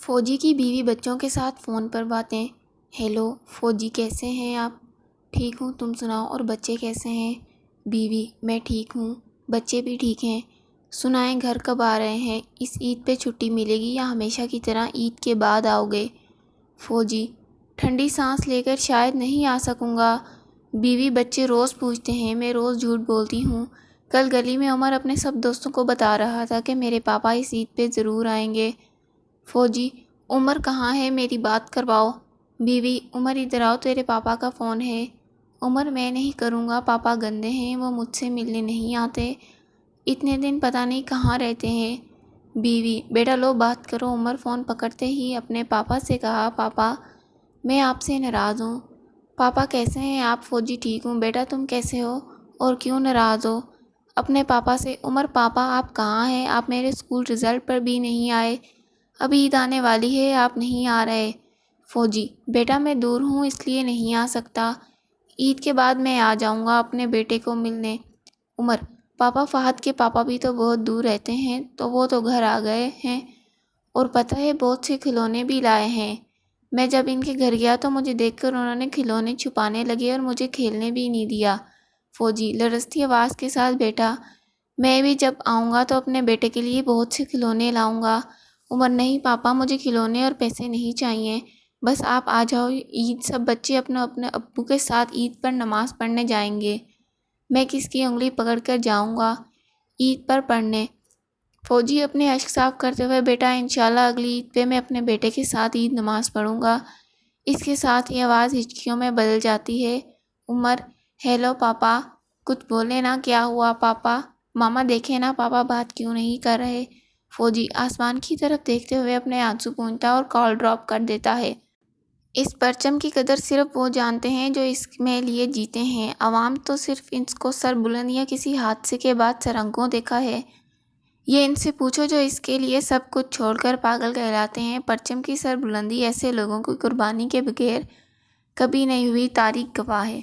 فوجی کی بیوی بچوں کے ساتھ فون پر باتیں۔ ہیلو فوجی، کیسے ہیں آپ؟ ٹھیک ہوں، تم سناؤ، اور بچے کیسے ہیں؟ بیوی: میں ٹھیک ہوں، بچے بھی ٹھیک ہیں۔ سنائیں، گھر کب آ رہے ہیں؟ اس عید پہ چھٹی ملے گی یا ہمیشہ کی طرح عید کے بعد آؤ گے؟ فوجی: ٹھنڈی سانس لے کر شاید نہیں آ سکوں گا۔ بیوی: بچے روز پوچھتے ہیں، میں روز جھوٹ بولتی ہوں۔ کل گلی میں عمر اپنے سب دوستوں کو بتا رہا تھا کہ میرے پاپا اس عید پہ ضرور آئیں گے۔ فوجی: عمر کہاں ہے؟ میری بات کرواؤ۔ بیوی: عمر ادھر آؤ، تیرے پاپا کا فون ہے۔ عمر: میں نہیں کروں گا، پاپا گندے ہیں، وہ مجھ سے ملنے نہیں آتے، اتنے دن پتہ نہیں کہاں رہتے ہیں۔ بیوی: بیٹا لو بات کرو۔ عمر فون پکڑتے ہی اپنے پاپا سے کہا: پاپا میں آپ سے ناراض ہوں۔ پاپا کیسے ہیں آپ؟ فوجی: ٹھیک ہوں، بیٹا تم کیسے ہو اور کیوں ناراض ہو؟ اپنے پاپا سے: عمر پاپا آپ کہاں ہیں؟ آپ میرے اسکول رزلٹ پر بھی نہیں آئے، اب عید آنے والی ہے، آپ نہیں آ رہے۔ فوجی: بیٹا میں دور ہوں اس لیے نہیں آ سکتا، عید کے بعد میں آ جاؤں گا اپنے بیٹے کو ملنے۔ عمر: پاپا فہد کے پاپا بھی تو بہت دور رہتے ہیں، تو وہ تو گھر آ گئے ہیں، اور پتہ ہے بہت سے کھلونے بھی لائے ہیں۔ میں جب ان کے گھر گیا تو مجھے دیکھ کر انہوں نے کھلونے چھپانے لگے اور مجھے کھیلنے بھی نہیں دیا۔ فوجی لرزتی آواز کے ساتھ: بیٹا میں بھی جب آؤں گا تو اپنے بیٹے کے لیے بہت سے کھلونے لاؤں گا۔ عمر: نہیں پاپا، مجھے کھلونے اور پیسے نہیں چاہیے، بس آپ آ جاؤ، عید سب بچے اپنے اپنے ابو کے ساتھ عید پر نماز پڑھنے جائیں گے، میں کس کی انگلی پکڑ کر جاؤں گا عید پر پڑھنے؟ فوجی اپنے اشک صاف کرتے ہوئے: بیٹا انشاءاللہ اگلی عید پہ میں اپنے بیٹے کے ساتھ عید نماز پڑھوں گا۔ اس کے ساتھ ہی آواز ہچکیوں میں بدل جاتی ہے۔ عمر: ہیلو پاپا، کچھ بولے نا، کیا ہوا پاپا؟ ماما دیکھیں نا پاپا بات کیوں نہیں کر رہے؟ فوجی آسمان کی طرف دیکھتے ہوئے اپنے آنسو پونچھتا اور کال ڈراپ کر دیتا ہے۔ اس پرچم کی قدر صرف وہ جانتے ہیں جو اس میں لیے جیتے ہیں، عوام تو صرف اس کو سر بلند یا کسی حادثے کے بعد سرنگوں دیکھا ہے۔ یہ ان سے پوچھو جو اس کے لیے سب کچھ چھوڑ کر پاگل کہلاتے ہیں۔ پرچم کی سر بلندی ایسے لوگوں کی قربانی کے بغیر کبھی نہیں ہوئی، تاریخ گواہ ہے۔